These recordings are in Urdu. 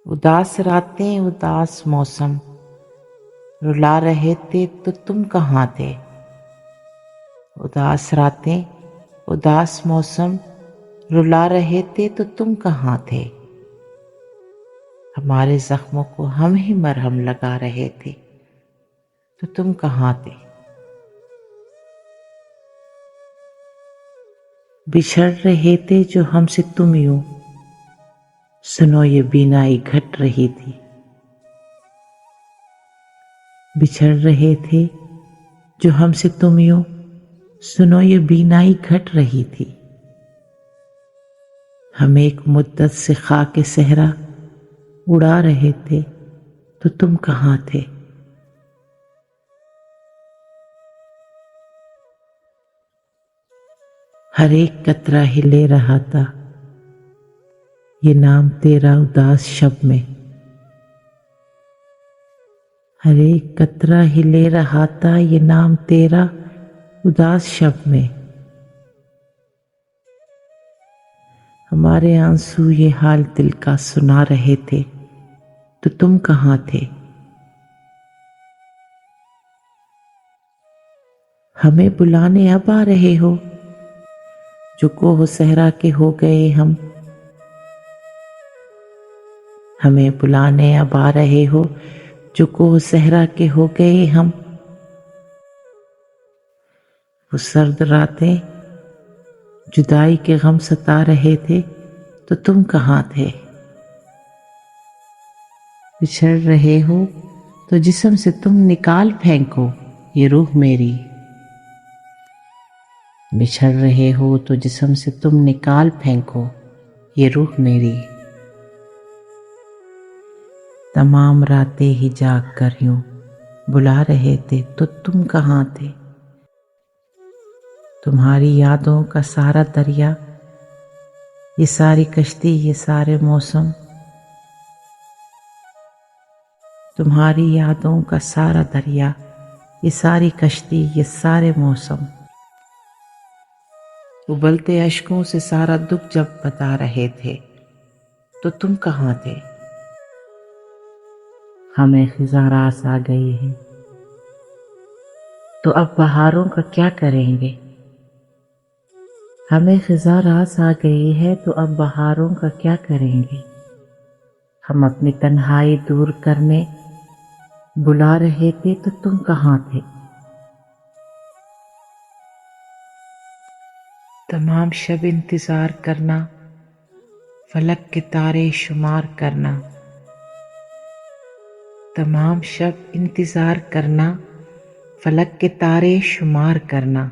اداس راتیں اداس موسم رلا رہے تھے تو تم کہاں تھے؟ اداس راتیں اداس موسم رلا رہے تھے تو تم کہاں تھے؟ ہمارے زخموں کو ہم ہی مرہم لگا رہے تھے تو تم کہاں تھے؟ بچھڑ رہے تھے جو ہم سے تم یوں، سنو یہ بینائی گھٹ رہی تھی۔ بچھڑ رہے تھے جو ہم سے تم یوں، سنو یہ بینائی گھٹ رہی تھی۔ ہم ایک مدت سے خاک صحرا اڑا رہے تھے تو تم کہاں تھے؟ ہر ایک قطرہ ہی لے رہا تھا یہ نام تیرا اداس شب میں۔ ہر ایک قطرہ ہی لے رہا تھا یہ نام تیرا اداس شب میں۔ ہمارے آنسو یہ حال دل کا سنا رہے تھے تو تم کہاں تھے؟ ہمیں بلانے اب آ رہے ہو جو کوہ صحرا کے ہو گئے ہم۔ ہمیں بلانے اب آ رہے ہو جو کوہ صحرا کے ہو گئے ہم۔ وہ سرد راتیں جدائی کے غم ستا رہے تھے تو تم کہاں تھے؟ بچھڑ رہے ہو تو جسم سے تم نکال پھینکو یہ روح میری۔ بچھڑ رہے ہو تو جسم سے تم نکال پھینکو یہ روح میری۔ تمام راتیں ہی جاگ کر یوں بلا رہے تھے تو تم کہاں تھے؟ تمہاری یادوں کا سارا دریا، یہ ساری کشتی، یہ سارے موسم، تمہاری یادوں کا سارا دریا، یہ ساری کشتی، یہ سارے موسم، ابلتے اشکوں سے سارا دکھ جب بتا رہے تھے تو تم کہاں تھے؟ ہمیں خزاں راس آ گئی ہے تو اب بہاروں کا کیا کریں گے؟ ہمیں خزاں راس آ گئی ہے تو اب بہاروں کا کیا کریں گے؟ ہم اپنی تنہائی دور کرنے بلا رہے تھے تو تم کہاں تھے؟ تمام شب انتظار کرنا، فلک کے تارے شمار کرنا۔ تمام شب انتظار کرنا، فلک کے تارے شمار کرنا۔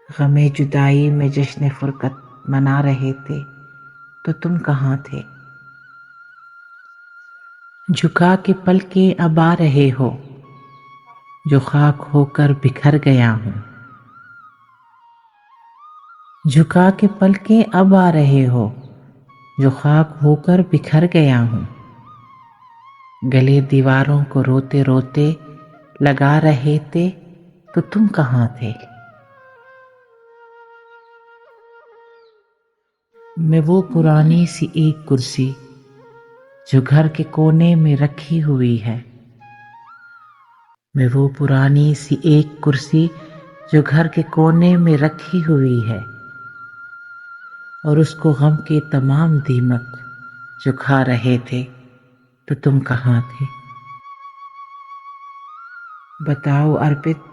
غم جدائی میں جشن فرقت منا رہے تھے تو تم کہاں تھے؟ جھکا کے پلکیں اب آ رہے ہو جو خاک ہو کر بکھر گیا ہوں۔ جھکا کے پلکیں اب آ رہے ہو جو خاک ہو کر بکھر گیا ہوں۔ گلے دیواروں کو روتے روتے لگا رہے تھے تو تم کہاں تھے؟ میں وہ پرانی سی ایک کرسی جو گھر کے کونے میں رکھی ہوئی ہے۔ میں وہ پرانی سی ایک کرسی جو گھر کے کونے میں رکھی ہوئی ہے، اور اس کو غم کے تمام دیمک جو کھا رہے تھے تو تم کہاں تھے؟ بتاؤ ارپت،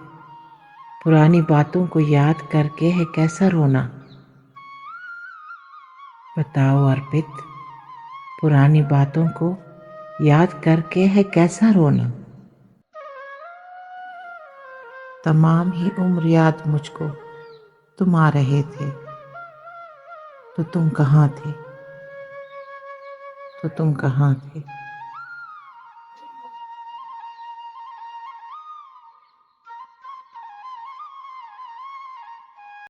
پرانی باتوں کو یاد کر کے ہے کیسا رونا؟ بتاؤ ارپت، پرانی باتوں کو یاد کر کے ہے کیسا رونا؟ تمام ہی عمر یاد مجھ کو تم آ رہے تھے تو تم کہاں تھے؟ تو تم کہاں تھے؟